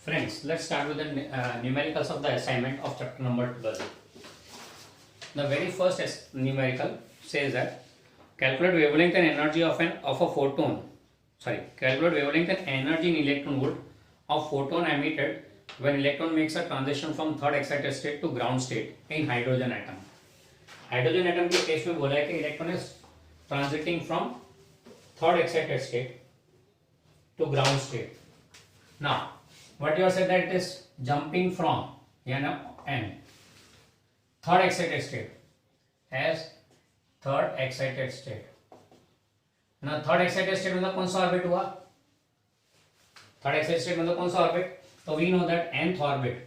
Friends, let's start with the numericals of the assignment of chapter number 12. The very first numerical says that calculate wavelength and energy of a photon. Calculate wavelength and energy in electron volt of photon emitted when electron makes a transition from third excited state to ground state in hydrogen atom. Hydrogen atom के case में बोला है कि electron is transiting from third excited state to ground state. Now what you have said that it is jumping from n third excited state as third excited state. now third excited state मतलब कौन सा orbit हुआ? third excited state मतलब कौन सा orbit? तो we know that nth orbit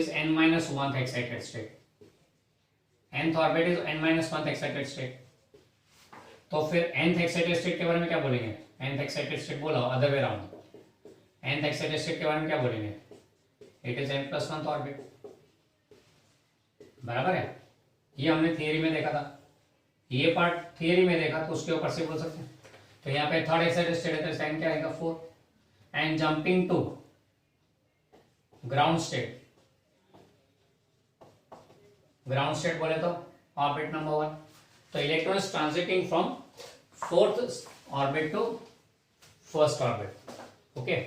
is n minus 1th excited state. nth orbit is n minus 1th excited state. तो फिर nth excited state के बारे में क्या बोलेंगे? nth excited state बोला other way round. nth excited state के बारे में क्या बोलेंगे? It is n plus 1th orbit. बराबर है. ये हमने थियरी में देखा था, ये पार्ट थियरी में देखा तो उसके ऊपर से बोल सकते हैं. तो यहाँ पे थर्ड एक्साइटेड स्टेट है तो साइन क्या आएगा 4. And jumping to ground state. Ground state बोले तो ऑर्बिट नंबर 1. तो electron is transiting from fourth orbit to first orbit. Okay.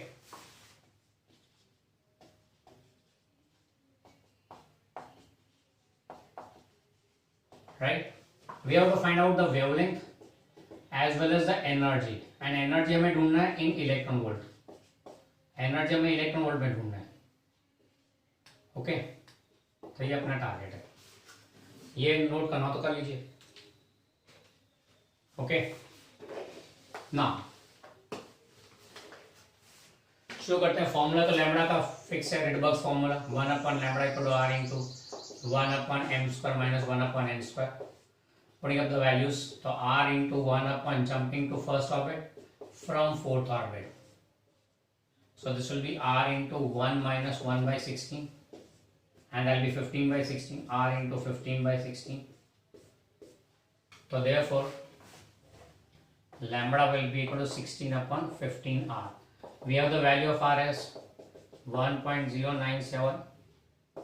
Right, we have to find out the wavelength as well as the energy, and energy हमें ढूंढना है in electron volt. Energy हमें electron volt में ढूंढना है. Okay, तो ये अपना टारगेट है. ये नोट करना तो कर लीजिए. ओके, ना शुरू करते हैं. फॉर्मूला तो लैम्बडा का फिक्स है, Rydberg's formula 1/λ equal to r into 1/m square minus 1/n square. Putting up the values, so r into 1 jumping to first orbit from fourth orbit. So this will be r into 1 minus 1 by 16, and that will be 15 by 16. r into 15 by 16. So therefore, lambda will be equal to 16/15r. We have the value of r as 1.097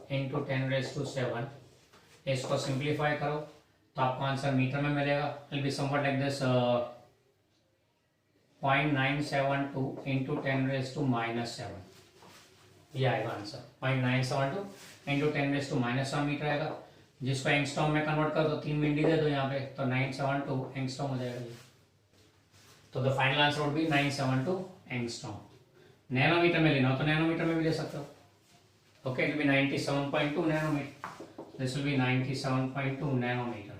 into 10⁷. इसको simplify करो तो आपको answer metre में मिलेगा. It be somewhat like this 0.972 into 10⁻⁻7. ये आएगा answer 0.972 into 10⁻⁻7 metre आएगा. जिसको एंगस्ट्रॉम में कन्वर्ट कर दो, 3 मिनट दे दो यहाँ पे, तो 972 एंगस्ट्रॉम हो जाएगा. तो the final answer would be 972 angstrom. Nanometre में लेना हो तो नैनोमीटर में भी ले सकते हो. Okay, it will be 97.2 nanometer. This will be 97.2 nanometer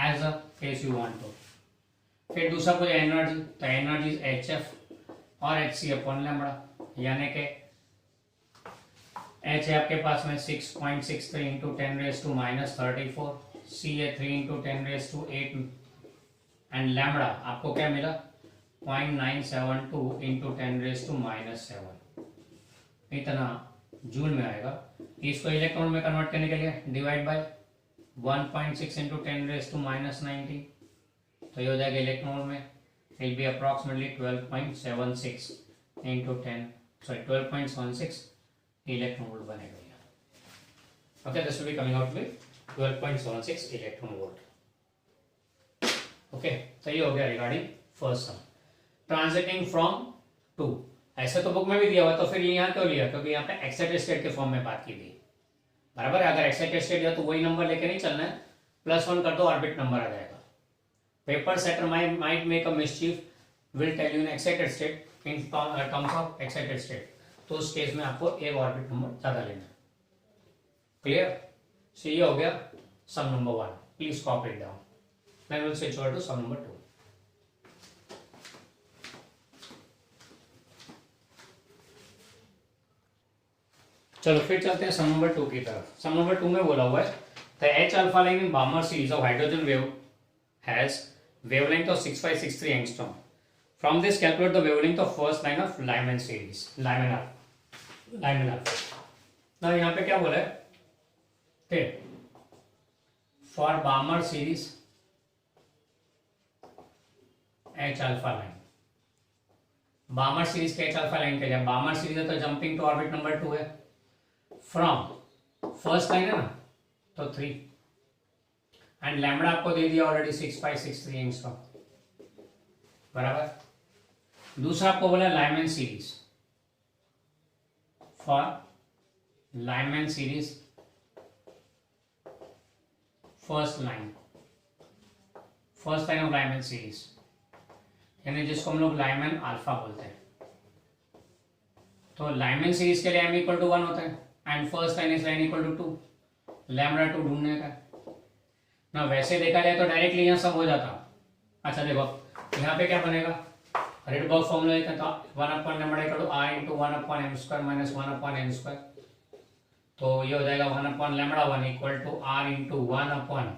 as a case you want to. फिर दूसरा कोई एनर्जी, तो एनर्जी इज HF और HC अपॉन लैम्बडा. यानी कि H है आपके पास में 6.63 इंटू 10⁻⁻34, C है 3 इंटू 10⁸8, एंड लैम्बडा आपको क्या मिला 0.972 इंटू 10⁻⁻7. इतना जूल में आएगा. इसको इलेक्ट्रॉन में कन्वर्ट करने के लिए डिवाइड बाय 1.6 इंटू 10⁻⁻90. तो ये हो जाएगा इलेक्ट्रॉन में will be approximately 12.76 into 12.76 electron volt बनेगा. Okay, this will be coming out with 12.76 electron volt. Okay, तो ये हो गया regarding first sum. Transiting from two, ऐसे तो बुक में भी दिया हुआ, तो फिर ये यहाँ क्यों लिया? क्योंकि यहाँ पे एक्साइटेड स्टेट के फॉर्म में बात की थी. बराबर है. अगर एक्साइटेड स्टेट दिया तो वही नंबर लेके नहीं चलना है, +1 कर दो ऑर्बिट नंबर आ जाएगा. Paper setter might make a mischief, will tell you in excited state in terms of excited state. तो उस केस में आपको एक ऑर्बिट नंबर ज्यादा लेना है. क्लियर? सो ये हो गया sum number 1. Please copy it down. Then will switch over to sum number 2. चलो फिर चलते हैं सम नंबर 2 की तरफ. सम नंबर 2 में बोला हुआ है the H alpha line in बामर series of hydrogen wave has wavelength of 6563 angstrom. From this calculate the wavelength of first line of Lyman series. Lyman ना यहाँ पे क्या बोला है? For बामर series H alpha line बामर series के H alpha line के लिए, बामर series है तो जंपिंग टू ऑर्बिट नंबर 2 है, फ्रॉम फर्स्ट लाइन है ना तो 3, एंड लैम्बडा आपको दे दिया ऑलरेडी 6563 एंगस्ट्रॉम, बराबर। दूसरा आपको बोला Lyman series, for Lyman series first line of Lyman series, यानी जिसको हम लोग लाइमैन अल्फा बोलते हैं। तो लाइमैन सीरीज के लिए m इक्वल टू 1 होता है and first line is line equal to 2, lambda 2 ढूंढने का ना। वैसे देखा जाए तो डायरेक्टली यहाँ सब हो जाता। अच्छा देखो यहाँ पे क्या बनेगा, रेडबर्ग फॉर्मूला लेते हैं तो 1 upon lambda equal to r into 1 upon m square minus 1 upon n square, तो ये हो जाएगा 1 upon lambda 1 equal to r into 1 upon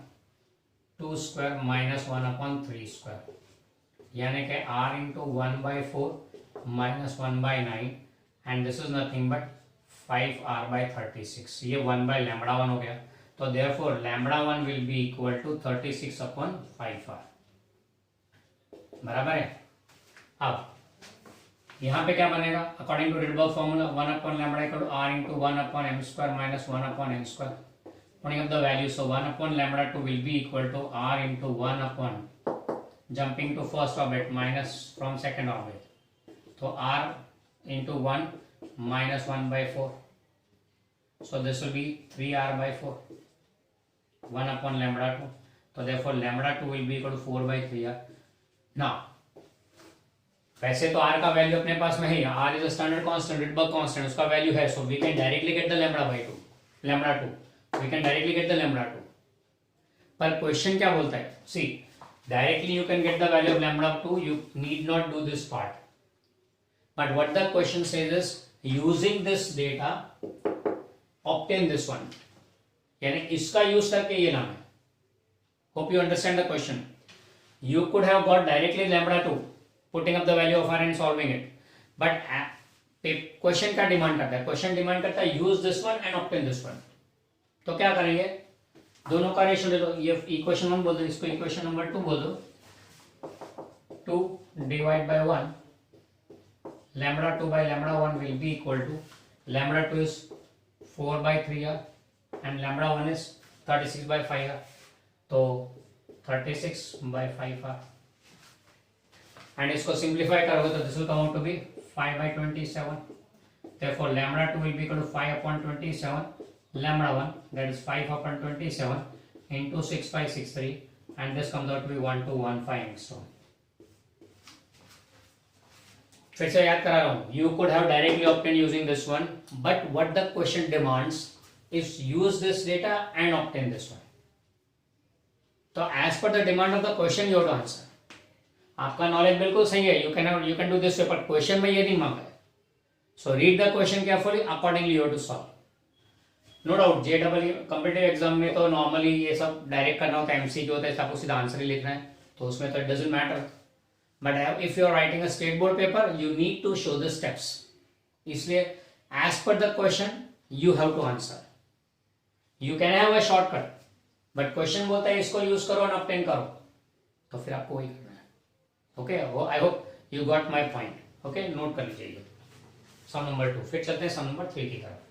2 square minus 1 upon 3 square, यानी कि r into 1/4 minus 1/9 and this is nothing but 5r/36। ये 1 by lambda 1 हो गया, तो therefore lambda 1 will be equal to 36 upon 5r, बराबर है। अब यहाँ पे क्या बनेगा, according to Rydberg formula 1 upon lambda equal to r into 1 upon m square minus 1 upon n square, putting up the value, so 1 upon lambda 2 will be equal to r into 1 upon jumping to first orbit minus from second orbit, so r into 1 minus 1 by 4, so this will be 3r by 4, 1 upon lambda 2, so therefore lambda 2 will be equal to 4 by 3r. Now वैसे तो r का value अपने पास में है, r is a standard constant, Rydberg constant, उसका value है, so we can directly get the lambda by 2, lambda 2, we can directly get the lambda 2. पर question क्या बोलता है, see directly you can get the value of lambda 2, you need not do this part, but what the question says is using this data obtain this one, यानी इसका use करके ये लाना है। hope you understand the question. You could have got directly lambda 2 putting up the value of r and solving it, but question क्या demand करता है, question demand करता है use this one and obtain this one. तो क्या करेंगे, दोनों का रेशियो ले लो, ये इक्वेशन 1 बोल दो, इसको इक्वेशन नंबर 2 बोल दो, 2 divide by 1 lambda 2 by lambda 1 will be equal to lambda 2 is 4 by 3r and lambda 1 is 36 by 5r, तो 36 बाय 5r, एंड इसको सिंप्लीफाई करोगे तो this will come out to be 5 by 27, therefore lambda 2 will be equal to 5 upon 27, lambda 1 that is 5 upon 27 into 6563, and this comes out to be 1215 angstrom. फिर से याद करा रहा हूँ, you could have directly obtained using this one, but what the question demands is use this data and obtain this one. तो as per the demand of the question you have to answer. आपका knowledge बिल्कुल सही है, you can do this way, पर question में ये नहीं मांगा है, so read the question carefully, accordingly you have to solve. No doubt जेडबल कॉम्पिटिटिव एग्जाम में तो नॉर्मली ये सब डायरेक्ट करना होता है, एमसीक्यू होता है, आपको सीधा आंसर ही लिखना है, तो उसमें तो it doesn't matter, but if you are writing a state board paper you need to show the steps, इसलिए as per the question you have to answer. You can have a shortcut, but question बोलता है इसको use करो और obtain करो, तो फिर आपको वही करना है। Okay, I hope you got my point. Okay, note कर लीजिए सम नंबर 2, फिर चलते हैं सम नंबर 3 की तरफ।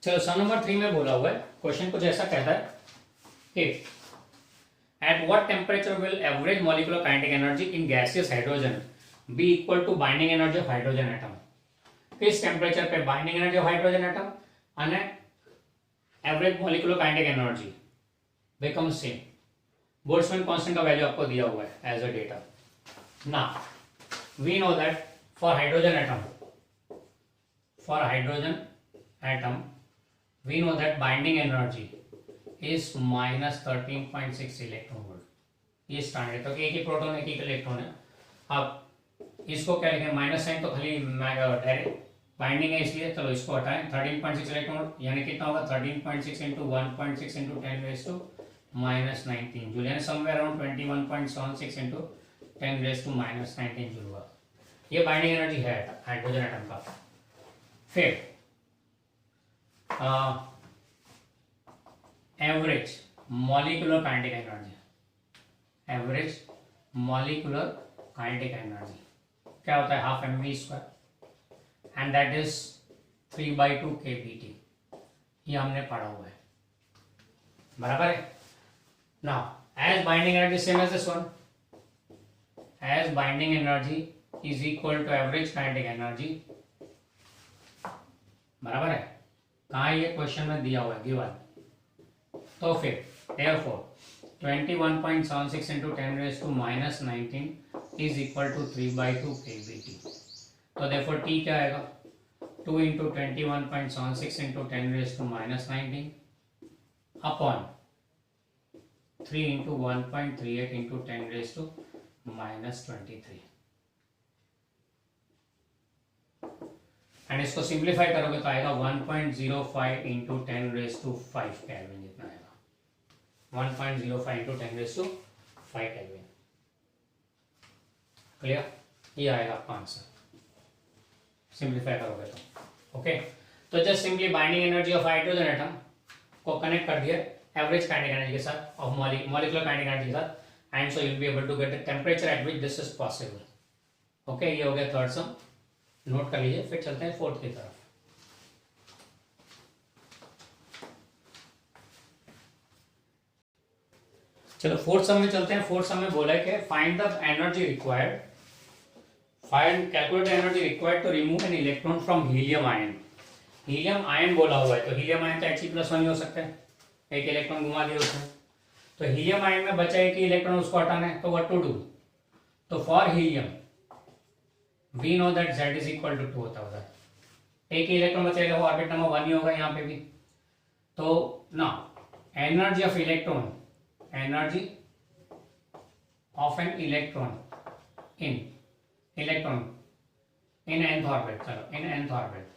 चलो सम नंबर 3 में बोला हुआ है, क्वेश्चन कुछ ऐसा कहता है कि at what temperature will average molecular kinetic energy in gaseous hydrogen be equal to binding energy of hydrogen atom. किस टेम्परेचर पे binding energy of hydrogen atom અને average molecular kinetic energy become same. Boltzmann constant का value आपको दिया हुआ है as a data. ना we know that for hydrogen atom we know that binding energy is minus 13.6 electron volt, ये standard, तो एक ही प्रोटॉन एक ही इलेक्ट्रॉन है। अब इसको क्या लिखें, माइनस साइन तो खाली डायरेक्ट बाइंडिंग है इसलिए, चलो इसको हटाएं, 13.6 इलेक्ट्रॉन वोल्ट यानी कितना होगा 13.6 into 1.6 into 10 raise to minus 19 joule, यानी somewhere around 21.76 into 10 raise to minus 19 joule हुआ। ये बाइंडिंग एनर्जी है हाइड्रोजन एटम का। फिर average molecular kinetic energy, average molecular kinetic energy क्या होता है, half mv square, and that is 3/2 kBT। ये हमने पढ़ा हुआ है, बराबर है। Now as binding energy same as this one, as binding energy is equal to average kinetic energy, बराबर है। कहाँ ये क्वेश्चन में दिया हुआ है, गिवन। तो फिर therefore 21.76 into 10 raised to minus 19 is equal to 3/2 kBT। तो therefore T क्या आएगा, 2 into 21.76 into 10 raised to minus 19 upon 3 into 1.38 into 10 raised to minus 23। And इसको सिंप्लीफाई करोगे तो आएगा 1.05 इंटू 10 रेज टू 5 केल्विन, जितना आएगा 1.05 into 10 raise to 5 kelvin. Clear, ये आएगा आपका आंसर सिंप्लीफाई करोगे तो। ओके, तो just simply binding energy of hydrogen atom को कनेक्ट कर दिया एवरेज काइनेटिक एनर्जी के साथ ऑफ मॉलिक्यूलर काइनेटिक एनर्जी के साथ, and so you will be able to get the temperature at which this is possible. Okay, ये हो गया थर्ड सम, नोट कर लीजिए। फिर चलते हैं फोर्थ की तरफ। चलो फोर्थ सम में चलते हैं। फोर्थ सम में बोला है कि find the energy required, find calculate the energy required to remove an electron from helium ion. Helium ion बोला हुआ है, तो हीलियम आयन तो He+1 ही हो सकता है, एक इलेक्ट्रॉन घुमा दिया उसने। तो हीलियम आयन में बचा एक इलेक्ट्रॉन, उसको हटाना है, तो व्हाट टू डू। तो for helium we know that Z is equal to 2 होता है, एक ही इलेक्ट्रॉन बचेगा, वो ऑर्बिट नंबर 1 ही होगा यहाँ पे भी। तो ना energy of electron, energy of an electron in nth orbit, चलो इन nth ऑर्बिट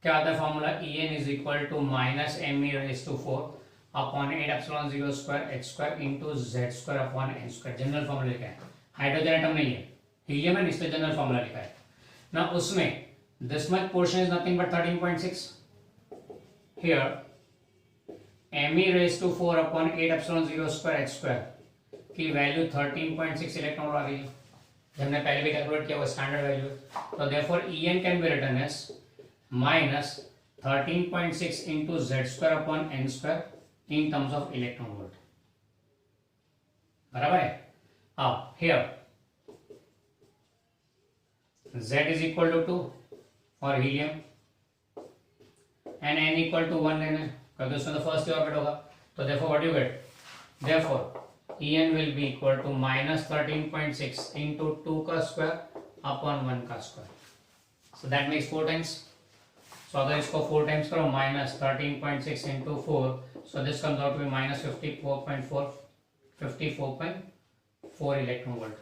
क्या आता है formula, En is equal to minus me⁴ upon 8ε0 square h square into z square upon n square. General formula लिखा है, hydrogen atom नहीं है, helium है, इसलिए जनरल फॉर्मूला लिखा है ना। उसमें this much portion is nothing but 13.6, here me⁴ upon 8ε0 square h square की वैल्यू 13.6 इलेक्ट्रॉन आ रही है, हमने पहले भी कैलकुलेट किया, वो स्टैंडर्ड वैल्यू है। तो therefore En can be written as minus 13.6 into z square upon n square in terms of electron volt, बराबर है। अब here z is equal to 2 for helium and n equal to 1 लेना है, क्योंकि उसमें तो फर्स्ट ऑर्बिट होगा। तो therefore what you get, therefore En will be equal to minus 13.6 into 2 का स्क्वायर अपॉन 1 का square, so that makes 4 times। so अगर इसको 4 टाइम्स करो minus 13.6 into 4, so this comes out to be minus 54.4 electron volt.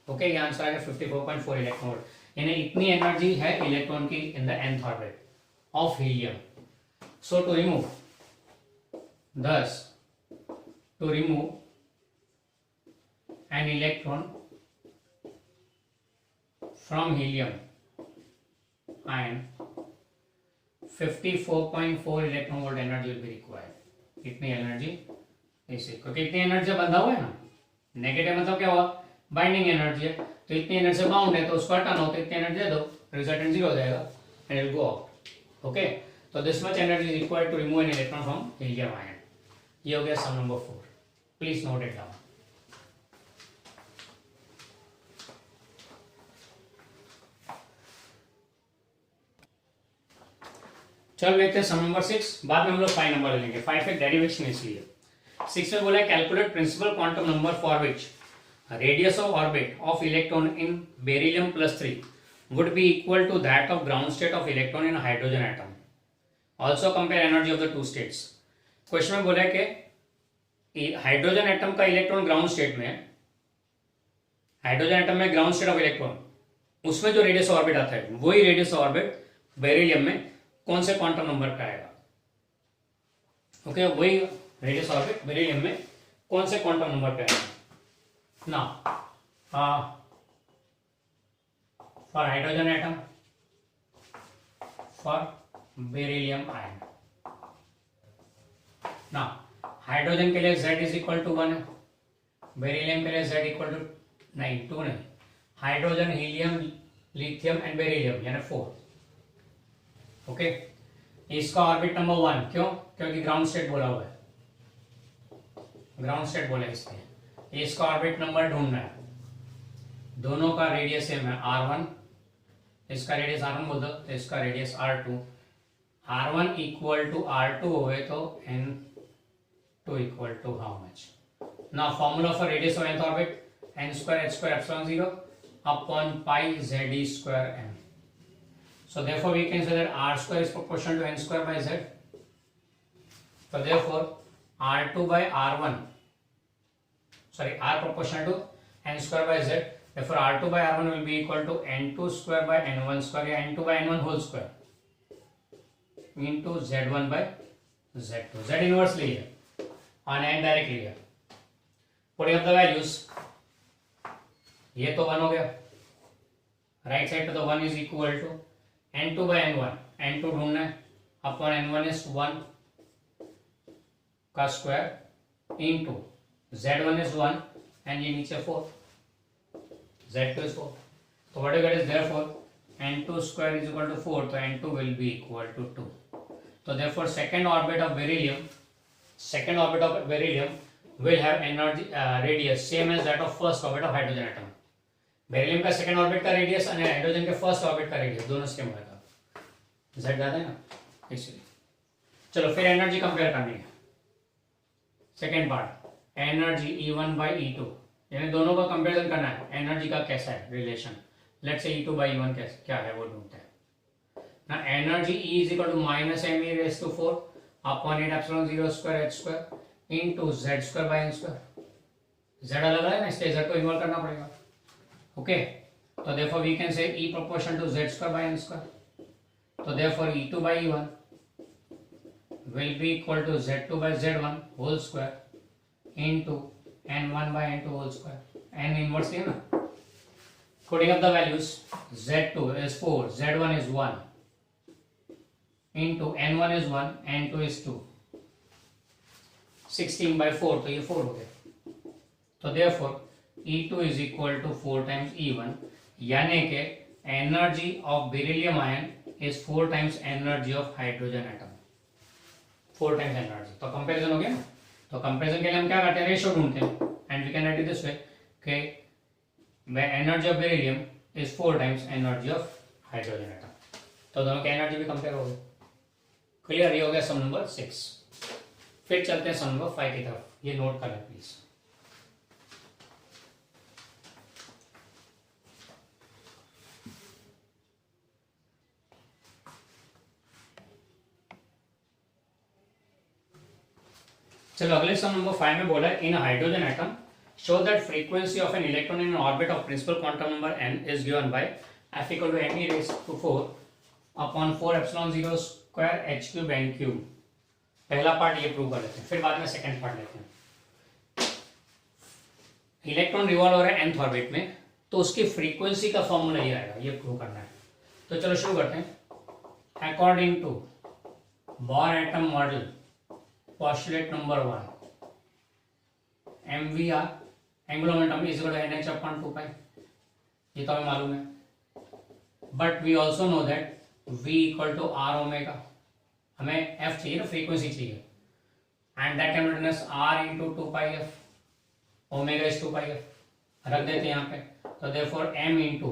Okay, ये answer आएगा 54.4 electron volt, यानी इतनी energy है इलेक्ट्रॉन की in the nth orbit of helium. So to remove, thus to remove an electron from helium ion 54.4 electron volt energy will be required. इतनी एनर्जी इसे, क्योंकि इतनी एनर्जी बंधा हुआ है ना, नेगेटिव मतलब क्या हुआ, बाइंडिंग एनर्जी है, तो इतनी एनर्जी बाउंड है, तो उसको हटाना हो तो इतनी एनर्जी दे दो, रिजल्टेंट 0 हो जाएगा and it will go out. Okay, तो this much energy is required to remove an electron from helium ion. ये हो गया sum number 4, please note it down. चल लेते हैं सम नंबर 6, बाद में हम लोग 5 नंबर ले लेंगे, 5 एक डेरिवेशन इसलिए। 6 में बोला है calculate principal quantum number for which radius of orbit of electron in beryllium +3 would be equal to that of ground state of electron in a hydrogen atom. Also compare energy of the two states. Question में बोला है कि hydrogen atom का electron ground state में, hydrogen atom में ground state of electron, उसमें जो radius orbit आता है वही रेडियस ऑर्बिट बेरिलियम में कौन से क्वांटम नंबर का आएगा। ओके, वही रेडियस ऑर्बिट बेरिलियम में कौन से क्वांटम नंबर का आएगा ना। for hydrogen atom, for beryllium ion, ना हाइड्रोजन के लिए z इज इक्वल टू 1 है, बेरिलियम के लिए z इक्वल टू नहीं 2 नहीं, hydrogen helium lithium and beryllium यानी 4। ओके, इसका ऑर्बिट नंबर 1 क्यों? क्योंकि ग्राउंड स्टेट बोला हुआ है, ग्राउंड स्टेट बोला है इसलिए। इसका ऑर्बिट नंबर ढूंढना है, दोनों का रेडियस सेम है r1, इसका रेडियस r1 बोल दो तो इसका radius r2, r1 equal to r2 हुए तो n2 equal to how much? ना formula for radius of nth orbit n square h square epsilon 0 upon pi z square m। So therefore we can say that r square is proportional to n square by z. So therefore r2 by r1, sorry, r proportional to n square by z. Therefore r2 by r1 will be equal to n2 square by n1 square या n2 by n1 whole square into z1 by z2. Z inverse लिया और n direct लिया। Putting up the values, ये तो 1 हो गया, right side पे तो 1 is equal to n2 by n1, n2 ढूंढना है अपॉन n1 इज 1 का square into z1 is 1 and ये नीचे 4, z2 इज 4। तो what you get is therefore n2 square is equal to 4, तो n2 will be equal to 2। तो therefore second orbit of beryllium will have energy radius same as that of first orbit of hydrogen atom। Beryllium का second orbit का radius और hydrogen के first orbit का radius दोनों same होगा, z ज्यादा है ना इसलिए। चलो फिर एनर्जी कंपेयर करनी है, second part energy E1 by E2, यानी दोनों का कंपैरिजन करना है, एनर्जी का कैसा है relation. Let's say E2 by E1 कैसे क्या है वो ढूंढते हैं ना। Energy E is equal to minus m e raised to 4 upon 8 epsilon 0 square h square into z square by n square। z अलग है ना इसलिए z को इन्वॉल्व करना पड़ेगा। ओके, तो therefore we can say E proportional to z square by n square। तो therefore E2 by E1 will be equal to z2 by z1 whole square into n1 by n2 whole square, n inverse है ना। Putting up the values, z2 is 4, z1 is 1 into n1 is 1, n2 is 2, 16 by 4 तो ये 4 हो गया। तो therefore E2 is equal to 4 times E1, यानी कि energy of beryllium ion is 4 times energy of hydrogen atom, 4 times energy. तो comparison हो गया ना। तो कंपैरिजन के लिए हम क्या करते हैं, रेशियो ढूंढते हैं and we can write it this way कि energy of beryllium is 4 times energy of hydrogen atom. तो दोनों की एनर्जी भी कंपेयर हो गई। क्लियर, ये हो गया सम नंबर 6। फिर चलते हैं सम नंबर 5 की तरफ, ये नोट कर लें प्लीज। चलो अगले सम नंबर 5 में बोला है in hydrogen atom show that frequency of an electron in an orbit of principal quantum number n is given by f equal to m e raised to 4 upon 4 epsilon 0 square h cube n cube. पहला part ये prove कर लेते हैं, फिर बाद में second part लेते हैं। इलेक्ट्रॉन रिवॉल्व हो रहा है nth ऑर्बिट में, तो उसकी फ्रीक्वेंसी का फॉर्मूला ये आएगा, ये प्रूव करना है। तो चलो शुरू करते हैं। According to Bohr atom model postulate number 1, MVR angular momentum is equal to NH upon 2 pi, ये तो हमें मालूम है। But we also know that V equal to R omega, हमें F चाहिए ना, फ्रीक्वेंसी चाहिए, and that can written as R into 2 pi F, omega is 2 pi F रख देते हैं यहाँ पे। तो therefore M into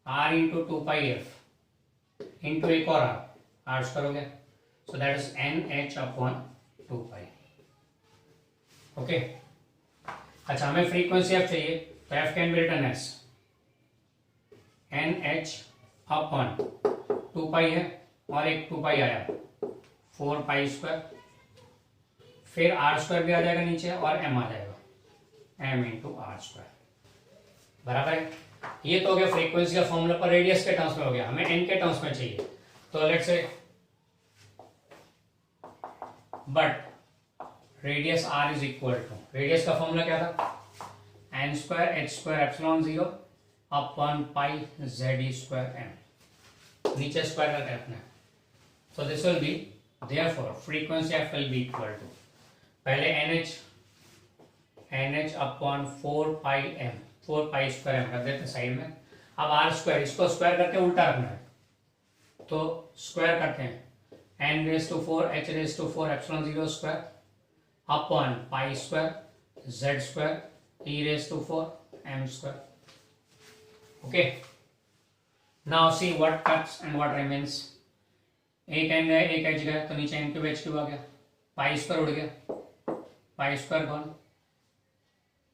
R into 2 pi F into एक और R स्क्वायर हो गया, so that is NH upon 2 pi. Okay, अच्छा हमें फ्रीक्वेंसी एफ चाहिए, तो F can be written as NH upon 2 pi है और एक 2 पाई आया 4 पाई स्क्वायर, फिर आर स्क्वायर भी आ जाएगा नीचे और m आ जाएगा m इंटू आर स्क्वायर बराबर है। ये तो हो गया फ्रीक्वेंसी का फॉर्मूला, पर रेडियस के टर्म्स में हो गया, हमें n के टर्म्स में चाहिए। तो let's say but radius r is equal to, radius का फॉर्मूला क्या था, n square h square epsilon 0 upon pi z square m, नीचे स्क्वायर करके रखना है। So this will be, therefore frequency f will be equal to पहले NH upon 4 pi square M कर देते साइड में। अब आर स्क्वायर, इसको स्क्वायर करके उल्टा रखना है, तो स्क्वायर करते हैं n⁴ h⁴ epsilon 0 square upon pi square z square e⁴ m square. Okay, now see what cuts and what remains. एक n गया, एक h गया, तो नीचे n क्यूब h क्यूब आ गया, पाई स्क्वायर उड़ गया, पाई स्क्वायर कौन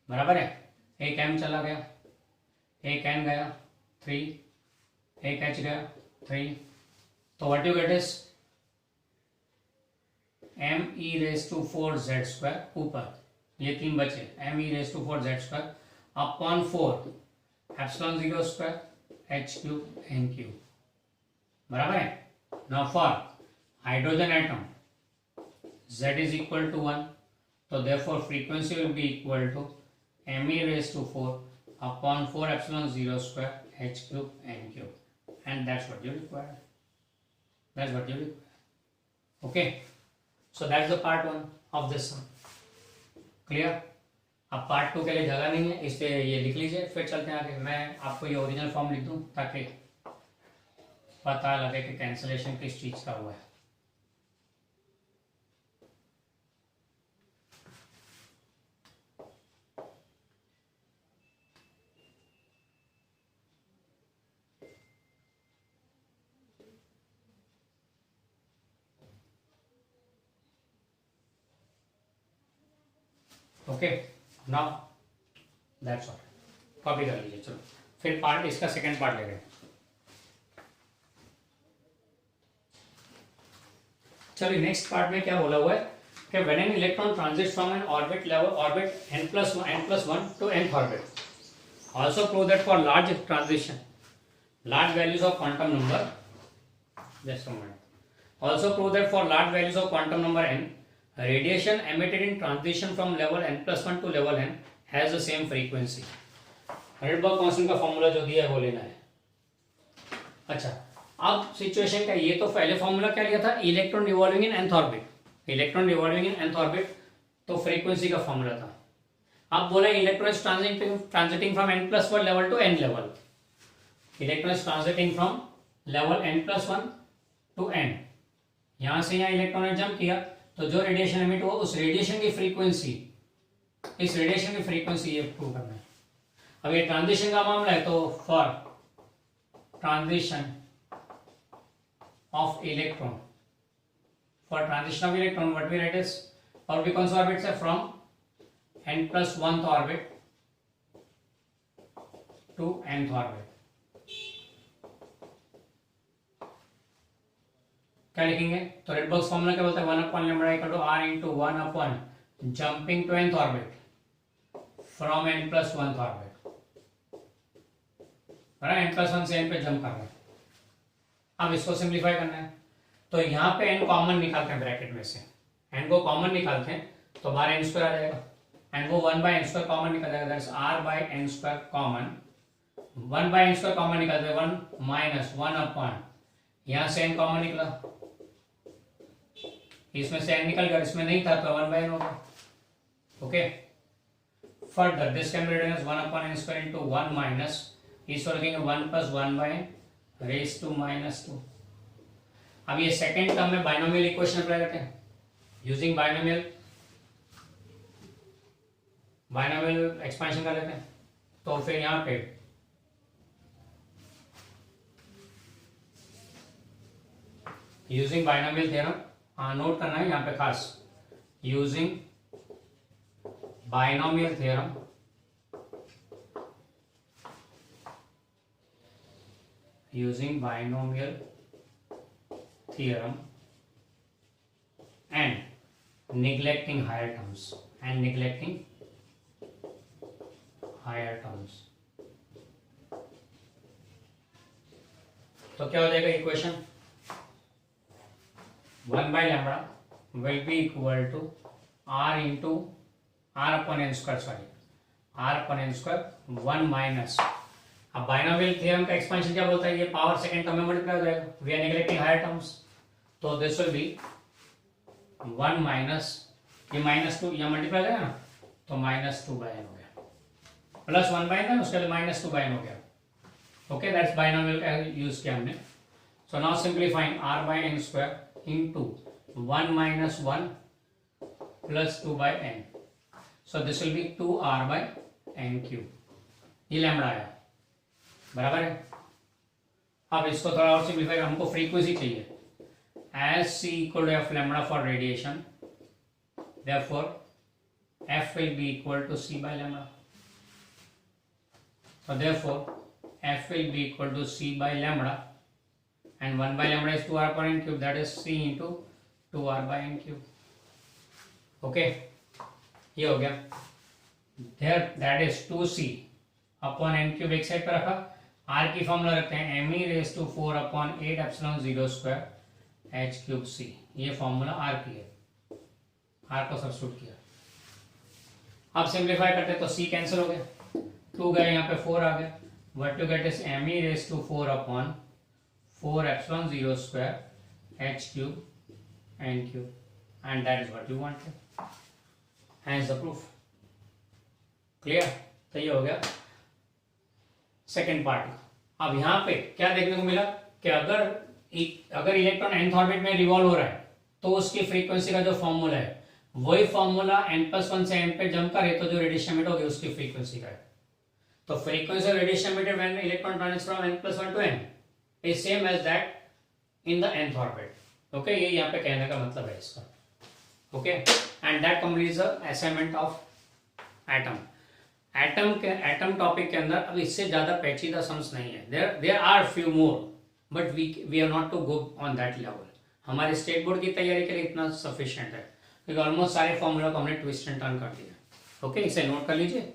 बराबर है, एक m चला गया, एक n गया 3, एक h गया 3, तो what you get is me⁴ z square ऊपर, ये 3 बचे, me⁴ z square upon 4 epsilon 0 square h cube n cube बराबर है। Now for hydrogen atom z is equal to 1, तो therefore frequency will be equal to me⁴ upon 4 epsilon 0 square h cube n cube, and that's what you require. That's what you require. Okay, so that's the part 1 of this sum. Clear? अब part 2 के लिए जगह नहीं है, इसलिए ये लिख लीजिए, फिर चलते हैं आगे। मैं आपको ये ओरिजिनल फॉर्म लिख दूं ताकि पता लगे कि कैंसलेशन किस चीज का हुआ है। Okay, now that's all, copy कर लीजिए। चलो फिर पार्ट, इसका सेकंड पार्ट ले रहे हैं। चलिए नेक्स्ट पार्ट में क्या बोला हुआ है कि when an electron transits from N orbit level orbit n+1 to nth orbit, also prove that for large transition, large values of quantum number, just a moment, also prove that for large values of quantum number n, radiation emitted in transition from level n+1 to level n has the same frequency. Herzberg constant का formula जो दिया है वो लेना है। अच्छा, अब situation का, ये तो पहले फॉर्मूला क्या लिया था, electron revolving in nth orbit, electron revolving in nth orbit, तो फ्रीक्वेंसी का फॉर्मूला था। अब बोला electron transiting from n+1 level to n level, electron transiting from level n+1 to n, यहां से यहां इलेक्ट्रॉन ने जंप किया, तो जो रेडिएशन एमिट हुआ उस रेडिएशन की फ्रीक्वेंसी, इस रेडिएशन की फ्रीक्वेंसी ये प्रूव करना है। अब ये ट्रांजिशन का मामला है, तो for transition of electron, for transition of electron what we write is, और भी कौन सा ऑर्बिट से, from n+1 orbit to nth orbit, क्या लिखेंगे, तो रैडबर्ग्स फॉर्मूला क्या बोलता है, 1/λ = r × 1 jumping to nth orbit from n+1 orbit, n+1 से n पे जंप करना है। अब इसको सिंप्लीफाई करना है, तो यहाँ पे n कॉमन निकालते हैं ब्रैकेट में से, n को कॉमन निकालते हैं तो बाहर n² आ जाएगा, एंड वो 1/n² कॉमन निकल जाएगा, that's r/n² common, 1/n² common निकालते हैं, 1 - 1/, यहाँ से n कॉमन निकला, इसमें से n निकल गया, इसमें नहीं था तो 1/n हो गया। Okay, further this can be written as 1/n² into 1 minus, इसको लिखेंगे 1 + 1/n⁻²। अब ये सेकेंड टर्म में बाइनोमियल इक्वेशन अप्लाई करते हैं, यूजिंग बाइनोमियल एक्सपेंशन कर लेते हैं, तो फिर यहाँ पे यूजिंग बाइनोमियल थ्योरम, नोट करना है यहाँ पे खास, using binomial theorem and neglecting higher terms, तो क्या हो जाएगा इक्वेशन, 1/λ will be equal to r/n², 1 minus, अब बाइनोमियल थ्योरम का एक्सपेंशन क्या बोलता है, ये पावर सेकंड टर्म में मल्टीप्लाई हो जाएगा, we are neglecting higher terms, तो दिस विल बी 1 - ये -2 यहाँ मल्टीप्लाई करेगा ना, तो -2/n हो गया, +1/n था, उसके लिए -2/n हो गया। ओके, दैट्स बाइनोमियल का यूज किया हमने। So now simplifying r/n² into 1 - 1 + 2/n, so this will be 2r/n³। ये लैम्बडा आया, बराबर है। अब इसको थोड़ा और सिंप्लीफाई, हमको फ्रीक्वेंसी चाहिए, as c equal to f lambda for radiation, therefore f will be equal to c/λ, so therefore f will be equal to c/λ, and 1/λ is 2r/n³, that is c into 2r/n³। Okay, ये हो गया। there that is 2c upon n³ एक side पर रखा, r की formula रखते हैं me⁴/8ε02 h³c, ये फॉर्मूला r की है, r को सब्स्टिट्यूट किया। अब सिंप्लीफाई करते तो c कैंसिल हो गया, 2 गए यहाँ पे 4 आ गया, what you get is me⁴/4ε02 h³ n³, and that is what you wanted, hence the proof। Clear? तो ये हो गया सेकेंड पार्ट। अब यहाँ पे क्या देखने को मिला कि अगर इलेक्ट्रॉन nth ऑर्बिट में रिवॉल्व हो रहा है तो उसकी फ्रीक्वेंसी का जो फॉर्मूला है वही फॉर्मूला n+1 से n पे जंप करे तो जो रेडिएशन एमिट होगी उसकी फ्रीक्वेंसी का है। तो frequency of radiation emitted when electron transits from n+1 to n is same as that in the nth orbit. Okay, ये यहाँ पे कहने का मतलब है इसका। Okay, and that completes the assignment of atom. Atom topic के अंदर अब इससे ज्यादा पेचीदा सम्स नहीं है, there are few more, but we are not to go on that level. हमारे स्टेट बोर्ड की तैयारी के लिए इतना सफिशिएंट है, क्योंकि ऑलमोस्ट सारे फॉर्मूला को हमने ट्विस्ट एंड टर्न कर दिया। ओके, इसे नोट कर लीजिए।